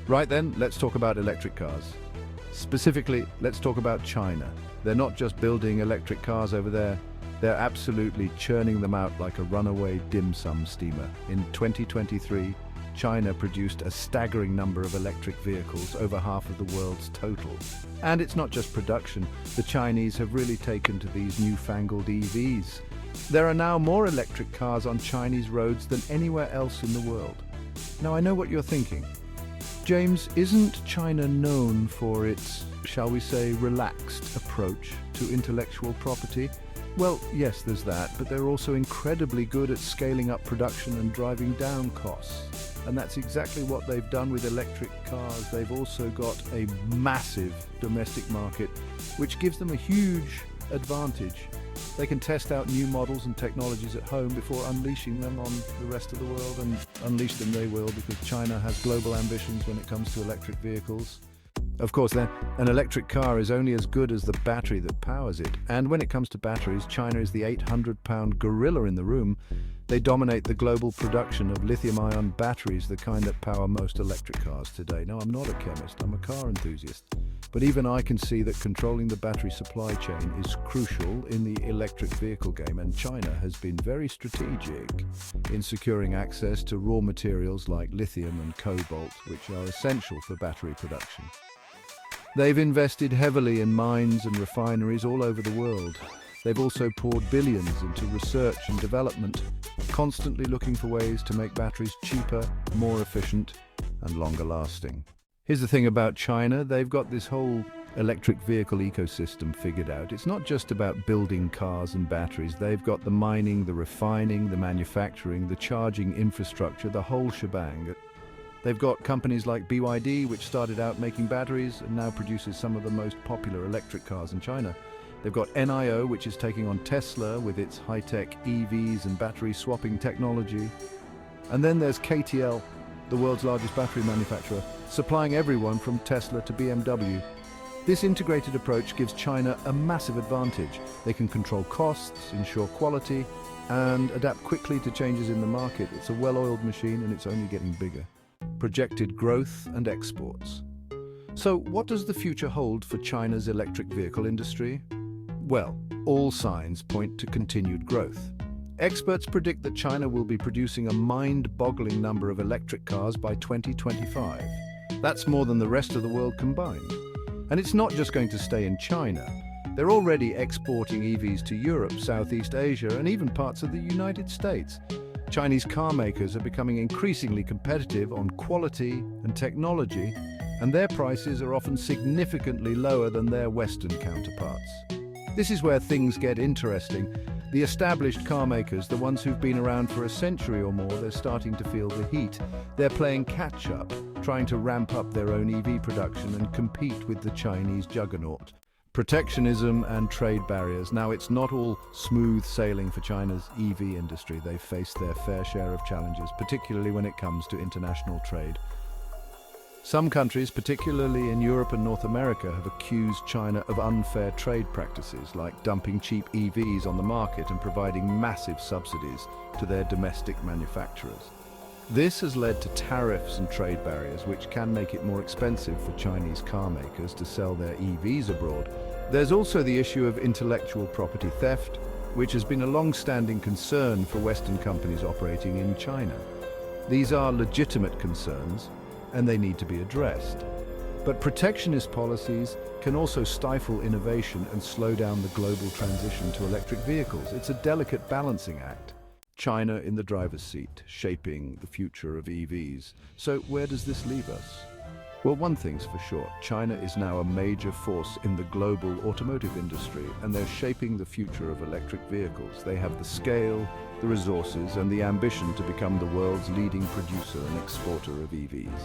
Right then, let's talk about electric cars. Specifically, let's talk about China. They're not just building electric cars over there, they're absolutely churning them out like a runaway dim sum steamer. In 2023, China produced a staggering number of electric vehicles, over half of the world's total. And it's not just production, the Chinese have really taken to these newfangled EVs. There are now more electric cars on Chinese roads than anywhere else in the world. Now I know what you're thinking. James, isn't China known for its, shall we say, relaxed approach to intellectual property? Well, yes, there's that, but they're also incredibly good at scaling up production and driving down costs. And that's exactly what they've done with electric cars. They've also got a massive domestic market, which gives them a huge advantage. They can test out new models and technologies at home before unleashing them on the rest of the world, and unleash them they will, because China has global ambitions when it comes to electric vehicles. Of course, then, an electric car is only as good as the battery that powers it. And when it comes to batteries, China is the 800-pound gorilla in the room. They dominate the global production of lithium-ion batteries, the kind that power most electric cars today. Now, I'm not a chemist, I'm a car enthusiast. But even I can see that controlling the battery supply chain is crucial in the electric vehicle game, and China has been very strategic in securing access to raw materials like lithium and cobalt, which are essential for battery production. They've invested heavily in mines and refineries all over the world. They've also poured billions into research and development, constantly looking for ways to make batteries cheaper, more efficient, and longer lasting. Here's the thing about China, they've got this whole electric vehicle ecosystem figured out. It's not just about building cars and batteries. They've got the mining, the refining, the manufacturing, the charging infrastructure, the whole shebang. They've got companies like BYD, which started out making batteries and now produces some of the most popular electric cars in China. They've got NIO, which is taking on Tesla with its high-tech EVs and battery swapping technology. And then there's KTL, the world's largest battery manufacturer, supplying everyone from Tesla to BMW. This integrated approach gives China a massive advantage. They can control costs, ensure quality, and adapt quickly to changes in the market. It's a well-oiled machine, and it's only getting bigger. Projected growth and exports. So what does the future hold for China's electric vehicle industry? Well, all signs point to continued growth. Experts predict that China will be producing a mind-boggling number of electric cars by 2025. That's more than the rest of the world combined. And it's not just going to stay in China. They're already exporting EVs to Europe, Southeast Asia, and even parts of the United States. Chinese car makers are becoming increasingly competitive on quality and technology, and their prices are often significantly lower than their Western counterparts. This is where things get interesting. The established car makers, the ones who've been around for a century or more, they're starting to feel the heat. They're playing catch-up, trying to ramp up their own EV production and compete with the Chinese juggernaut. Protectionism and trade barriers. Now, it's not all smooth sailing for China's EV industry. They've faced their fair share of challenges, particularly when it comes to international trade. Some countries, particularly in Europe and North America, have accused China of unfair trade practices, like dumping cheap EVs on the market and providing massive subsidies to their domestic manufacturers. This has led to tariffs and trade barriers, which can make it more expensive for Chinese car makers to sell their EVs abroad. There's also the issue of intellectual property theft, which has been a long-standing concern for Western companies operating in China. These are legitimate concerns, and they need to be addressed. But protectionist policies can also stifle innovation and slow down the global transition to electric vehicles. It's a delicate balancing act. China in the driver's seat, shaping the future of EVs. So where does this leave us? Well, one thing's for sure, China is now a major force in the global automotive industry, and they're shaping the future of electric vehicles. They have the scale, the resources, and the ambition to become the world's leading producer and exporter of EVs.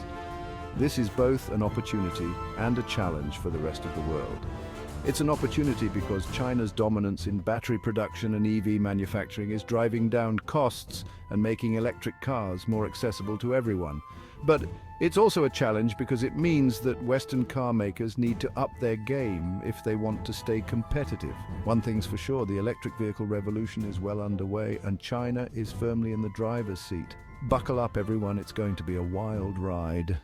This is both an opportunity and a challenge for the rest of the world. It's an opportunity because China's dominance in battery production and EV manufacturing is driving down costs and making electric cars more accessible to everyone. But it's also a challenge because it means that Western car makers need to up their game if they want to stay competitive. One thing's for sure, the electric vehicle revolution is well underway, and China is firmly in the driver's seat. Buckle up, everyone, it's going to be a wild ride.